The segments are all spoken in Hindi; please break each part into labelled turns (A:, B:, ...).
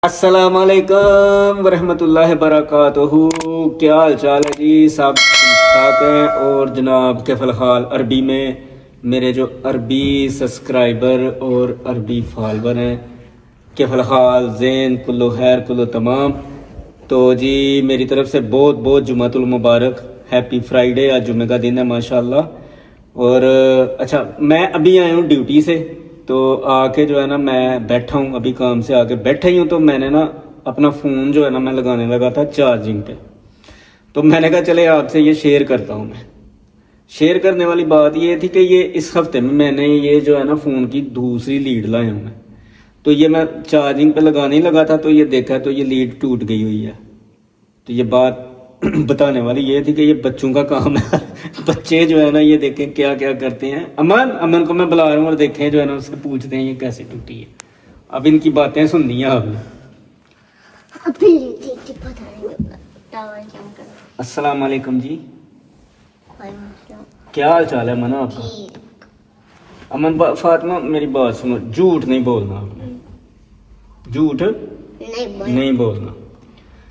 A: अस्सलामुअलैकुम वरहमतुल्लाहि वबरकातुहू। क्या हाल चाल है जी? सब ठीक ठाक हैं। और जनाब के फ़िलहाल अरबी में मेरे जो अरबी सब्सक्राइबर और अरबी फॉलोवर हैं के फ़िलहाल ज़ैन कुल्लो खैर कुल्लो तमाम। तो जी मेरी तरफ से बहुत बहुत जुमातुल मुबारक, हैप्पी फ्राइडे। आज जुमे का दिन है माशाल्लाह। और अच्छा, मैं अभी आया हूँ ड्यूटी से, तो आके जो है ना मैं बैठा हूँ, अभी काम से आके बैठा ही हूँ। तो मैंने ना अपना फ़ोन जो है ना मैं लगाने लगा था चार्जिंग पे। तो मैंने कहा चले आपसे ये शेयर करता हूँ। मैं शेयर करने वाली बात ये थी कि ये इस हफ्ते में मैंने ये जो है ना फ़ोन की दूसरी लीड लाया हूँ मैं। तो ये मैं चार्जिंग पे लगाने ही लगा था, तो ये देखा तो ये लीड टूट गई हुई है। तो ये बात बताने वाली ये थी कि ये बच्चों का काम है। बच्चे जो है ना ये देखें क्या क्या करते हैं। अमन अमन को मैं बुला रहा हूँ और देखें जो है ना उससे पूछते हैं ये कैसे टूटी है। अब इनकी बातें सुननी है आपने। अस्सलाम वालेकुम जी। क्या हाल चाल है अमन आपका? अमन फातिमा मेरी बात सुनो, झूठ नहीं बोलना आपने, झूठ नहीं बोलना।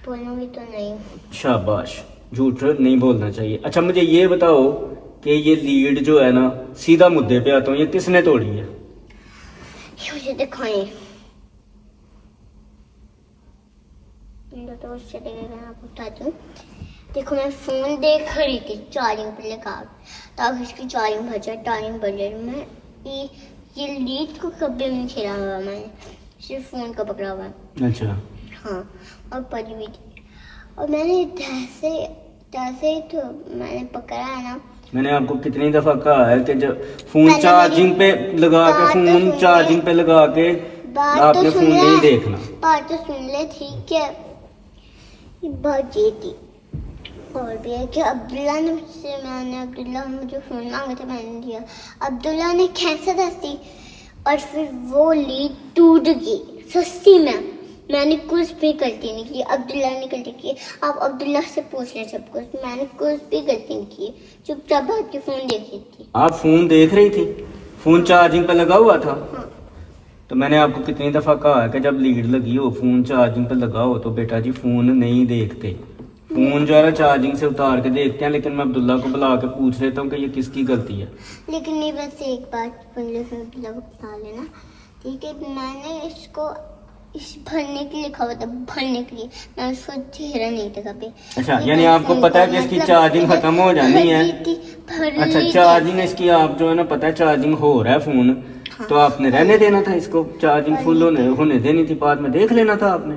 B: बोलूंगी तो नहीं।
A: शाबाश, झूठ नहीं बोलना चाहिए। अच्छा मुझे ये बताओ कि ये लीड जो है ना, सीधा मुद्दे पे आता हूँ, ये किसने तोड़ी है?
B: ये मुझे दिखाएं। तो उससे मैं आपको बताती हूँ। देखो मैं फोन देख रही थी चार्जिंग पे लगा, ताकि इसकी चार्जिंग भर जाए। मैं ये लीड को कभी नहीं खेला हुआ, मैंने सिर्फ फोन का पकड़ा हुआ है।
A: अच्छा
B: हाँ, और पड़ी हुई थी, और मैंने जैसे ही तो मैंने पकड़ा है ना।
A: मैंने आपको कितनी दफा कहा है कि जब फोन चार्जिंग पे लगा के फोन चार्जिंग पे लगा के आपने फोन नहीं देखना।
B: बात तो सुन ले, ठीक है। ये बात ये थी, और भी है कि अब्दुल्ला ने मुझे फोन मांगा था, मैंने दिया। अब्दुल्ला ने कैसे दस्ती, और फिर वो लीड टूट गई सस्ती में। मैंने कुछ भी गलती नहीं की, अब्दुल्ला ने गलती की। आप अब्दुल्ला से पूछ लें सब कुछ, मैंने कुछ भी गलती नहीं की, चुपचाप बैठ के फोन देख रही थी।
A: आप फोन देख रही थी? फोन चार्जिंग पे लगा हुआ था?
B: हाँ।
A: तो मैंने आपको कितनी दफा कहा है कि जब लीड लगी हो फोन चार्जिंग पे लगा हो तो बेटा जी फोन नहीं देखते। फोन जो है ना चार्जिंग से उतार के देखते हैं। लेकिन मैं अब्दुल्ला को बुला के पूछ लेता हूँ कि ये किसकी गलती है।
B: लेकिन नहीं, बस एक बात अब्दुल्ला को बता लेना, ठीक है। मैंने इसको इस भरने के लिए लिखा हुआ था, भरने के लिए, मैं उसको चेहरा नहीं था कभी।
A: अच्छा, यानी आपको पता है कि इसकी चार्जिंग खत्म हो जानी है। अच्छा, चार्जिंग इसकी आप जो है ना पता है चार्जिंग हो रहा है फोन। हाँ, तो आपने रहने देना था इसको, चार्जिंग फुल होने देनी थी, बाद में देख लेना था आपने।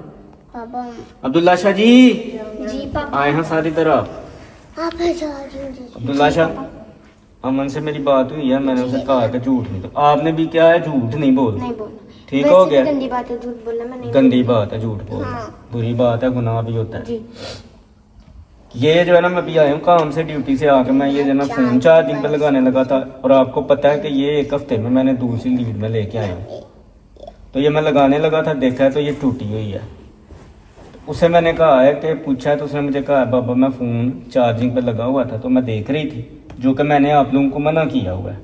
B: पापा।
A: अब्दुल्ला शाह जी
B: पापा
A: आए हैं सारी तरह। अब्दुल्ला शाह, अमन से मेरी बात हुई है, मैंने उसे कहा कि झूठ नहीं, तो आपने भी क्या है झूठ नहीं बोलना। ठीक हो गया?
B: गंदी बात है झूठ बोलना, मैं नहीं।
A: गंदी बात है झूठ बोलना। हाँ। बुरी बात है, गुनाह भी होता है जी। ये जो है ना मैं भी आया हूँ काम से, ड्यूटी से आके मैं ये जो ना फोन चार्जिंग पे लगाने लगा था, और आपको पता है कि ये एक हफ्ते में मैंने दूसरी लीड में लेके आया हूँ। तो ये मैं लगाने लगा था, देखा है तो ये टूटी हुई है। उसे मैंने कहा है कि पूछा है तो उसने मुझे कहा बाबा मैं फोन चार्जिंग पे लगा हुआ था तो मैं देख रही थी, जो कि मैंने आप लोगों को मना किया हुआ है।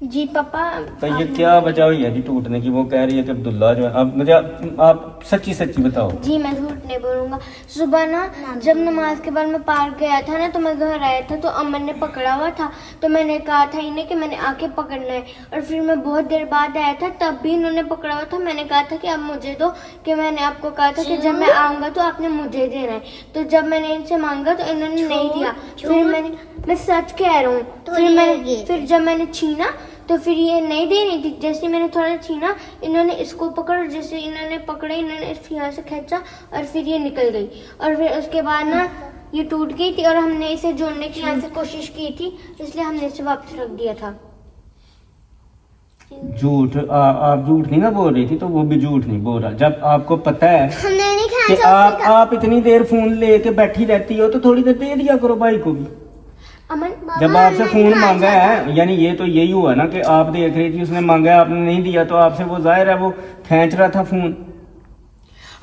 B: जी पापा।
A: तो ये क्या वजह हुई है जी टूटने की? वो कह रही है कि अब्दुल्ला जो है, अब मुझे आप सच्ची सच्ची बताओ।
B: जी मैं झूठ नहीं बोलूंगा। सुबह ना जब नमाज के बाद मैं पार्क गया था ना, तो मैं घर आया था तो अमन ने पकड़ा हुआ था, तो मैंने कहा था इन्हें कि मैंने आके पकड़ना है। और फिर मैं बहुत देर बाद आया था, तब भी इन्होंने पकड़ा हुआ था। मैंने कहा था कि अब मुझे दो, कि मैंने आपको कहा था कि जब मैं आऊंगा तो आपने मुझे देना है। तो जब मैंने इनसे मांगा तो इन्होंने नहीं दिया। फिर मैं सच कह रहा हूँ। फिर जब मैंने छीना तो फिर ये नहीं दे रही थी। जैसे मैंने थोड़ा छीना, इन्होंने इसको पकड़, जैसे इन्होंने पकड़ा, इन्होंने इस यहाँ से खींचा और फिर ये निकल गई। और फिर उसके बाद ना ये टूट गई थी, और हमने इसे जोड़ने की यहाँ से कोशिश की थी, इसलिए हमने इसे वापस रख दिया था।
A: झूठ आप झूठ नहीं ना बोल रही थी, तो वो भी झूठ नहीं बोल रहा। जब आपको पता है कि आप इतनी देर फोन लेके बैठी रहती हो तो थोड़ी देर दे दिया करो भाई को भी। जब आपसे फोन मांगा है, यानी ये तो यही हुआ ना कि आप देख रही थी, उसने मांगा है आपने नहीं दिया, तो आपसे वो जाहिर है वो खींच रहा था फोन।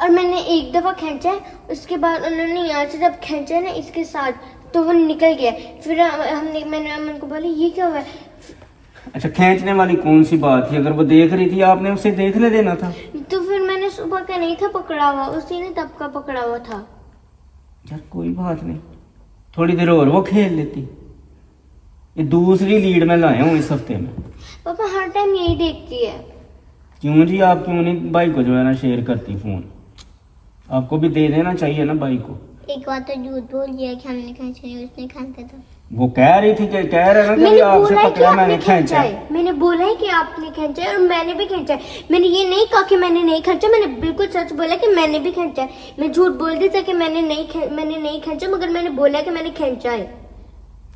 B: और मैंने एक दफा खींचा है, उसके बाद उन्होंने यहाँ से जब खींचा ना इसके साथ, तो वो निकल गया। फिर मैंने अमन को बोला ये क्या हुआ।
A: अच्छा, खींचने वाली कौन सी बात थी? अगर वो देख रही थी आपने उसे देखने देना था।
B: तो फिर मैंने सुबह का नहीं था पकड़ा हुआ, उसी ने तब का पकड़ा हुआ था।
A: यार कोई बात नहीं, थोड़ी देर और वो खेल लेती। ये दूसरी लीड में लाया हूँ इस हफ्ते में।
B: पापा हर टाइम यही देखती है।
A: क्यों जी, आप क्यों नहीं भाई को जो है ना शेयर करती फोन? आपको भी दे देना चाहिए ना भाई को।
C: एक बार तो झूठ बोल दिया कि हमने खींचा नहीं, उसने खींचा था।
A: वो कह रही थी कि कह रहा ना कि
B: मैंने
A: आपसे
B: बोला है कि
A: पकड़ा मैंने
B: आपने खींचा
A: खींचा।
B: है, मैंने बोला है कि आपने खींचा है और मैंने भी खींचा है। मैंने ये नहीं कहा कि मैंने नहीं खींचा, मैंने बिल्कुल सच बोला कि मैंने भी खींचा है। मैं झूठ बोल दी थी कि मैंने नहीं खींचा, मगर मैंने बोला कि मैंने खींचा है।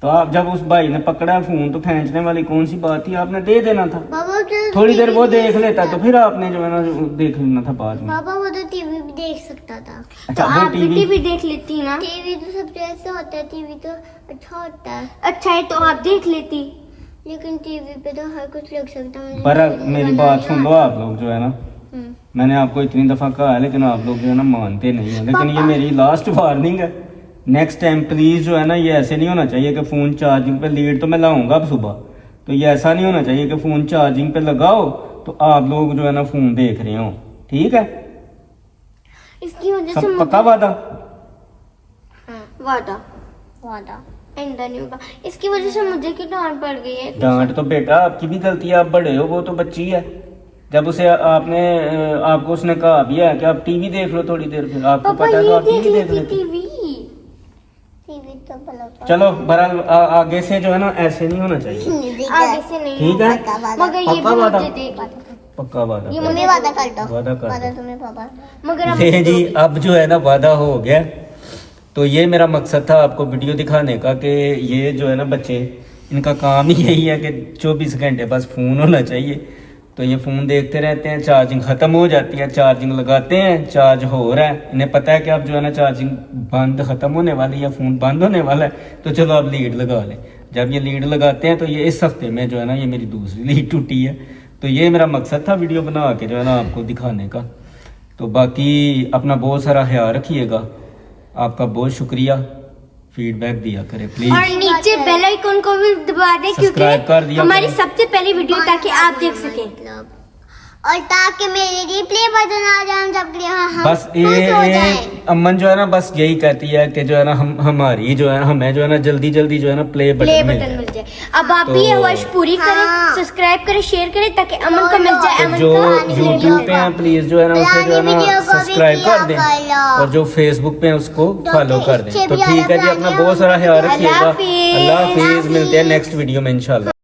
A: तो आप जब उस भाई ने पकड़ा फोन तो खींचने वाली कौन सी बात थी? आपने दे देना था।
C: बाबा तो
A: थोड़ी देर वो देख लेता तो फिर आपने जो है ना देख लेना था बाद में।
C: बाबा वो तो टीवी भी देख सकता था।
B: तो
A: अच्छा
B: आप
A: वो
B: भी
A: टीवी
B: टीवी देख लेती ना।
C: टीवी तो सब जैसे होता है, टीवी तो अच्छा होता है,
B: अच्छा है तो आप देख लेती।
C: लेकिन टीवी पे तो हर कुछ लग सकता है।
A: पर मेरी बात सुन लो आप लोग जो है ना,
C: हम्म।
A: मैंने आपको इतनी दफा कहा है लेकिन आप लोग जो है ना मानते नहीं है। लेकिन ये मेरी लास्ट वार्निंग है, नेक्स्ट टाइम प्लीज जो है ना ये ऐसे नहीं होना चाहिए कि फोन चार्जिंग पे, लीड तो मैं लाऊंगा अब सुबह, तो ये ऐसा नहीं होना चाहिए कि फोन चार्जिंग पे लगाओ तो आप लोग जो है ना फोन देख रहे हो। ठीक है,
B: इसकी वजह से
A: सब पक्का वादा?
B: वादा
C: वादा
B: आइंदा नहीं होगा। इसकी वजह से मुझे क्यों डांट पड़ गई है?
A: डांट तो बेटा आपकी भी गलती है, आप बड़े हो, वो तो बच्ची है। जब उसे आपको उसने कहा भी है कि आप टीवी देख लो थोड़ी देर, फिर आपको
B: पापा
A: पता है तो
B: ये
A: आप
B: देख
A: टीवी देख
B: लेती
A: लेते।
B: टीवी।
C: टीवी तो भला
A: चलो बहरहाल आगे से जो है ना ऐसे नहीं होना चाहिए।
B: आगे से नहीं
A: ठीक है,
B: मगर ये
A: पक्का
B: भी
A: वादा?
B: मुझे देख।
A: पक्का वादा?
B: ये
C: तुम्हें वादा कर दो।
A: वादा कर
C: वादा
A: दो।
C: तुम्हें पापा।
B: मगर आप
A: ये जी अब जो है ना वादा हो गया। तो ये मेरा मकसद था आपको वीडियो दिखाने का कि ये जो है ना बच्चे, इनका काम ही यही है कि 24 घंटे बस फ़ोन होना चाहिए। तो ये फ़ोन देखते रहते हैं, चार्जिंग ख़त्म हो जाती है, चार्जिंग लगाते हैं, चार्ज हो रहा है, इन्हें पता है कि अब जो है ना चार्जिंग बंद ख़त्म होने वाली है या फ़ोन बंद होने वाला है, तो चलो अब लीड लगा लें। जब ये लीड लगाते हैं तो ये इस हफ्ते में जो है ना ये मेरी दूसरी लीड टूटी है। तो ये मेरा मकसद था वीडियो बना के जो है ना आपको दिखाने का। तो बाकी अपना बहुत सारा ख्याल रखिएगा, आपका बहुत शुक्रिया, फीडबैक दिया करें प्लीज।
B: और नीचे बेल आइकन को भी दबा दें
A: सब्सक्राइब कर
B: क्योंकि
A: दिया
B: हमारी
A: करें।
B: सबसे पहली वीडियो ताकि आप देख सकें।
C: और ताकि मेरे रिप्ले बटन आ जाए जब हम
A: बस
C: खुश हो
A: ये
C: जाएं।
A: अमन जो है ना बस यही कहती है कि जो है ना हमारी जो है हमें जो है ना जल्दी जल्दी जो है ना प्ले
B: प्ले
A: बटन मिल
B: बटन
A: जाए।
B: मिल जाए। अब आप भी ये
A: तो-
B: ख्वाहिश पूरी करें,
C: हाँ।
B: सब्सक्राइब करें, शेयर करें ताकि अमन को मिल जाए।
A: तो
B: अमन
A: जो
B: का
A: यूट्यूब पे हैं प्लीज जो है ना उसे जो है ना
C: पुरानी वीडियो को भी
A: सब्सक्राइब कर दें,
C: किया करो।
A: और जो फेसबुक पे है उसको
C: तो
A: फॉलो कर दें।
C: इससे
A: तो
C: भी
A: ठीक है जी,
C: ज्यादा
A: अपना
C: पुरानी
A: बहुत सारा ख्याल
B: अल्लाह
A: रखिएगा।
B: हाफिज।
A: अल्लाह हाफिज, मिलते हैं नेक्स्ट वीडियो में इंशाल्लाह।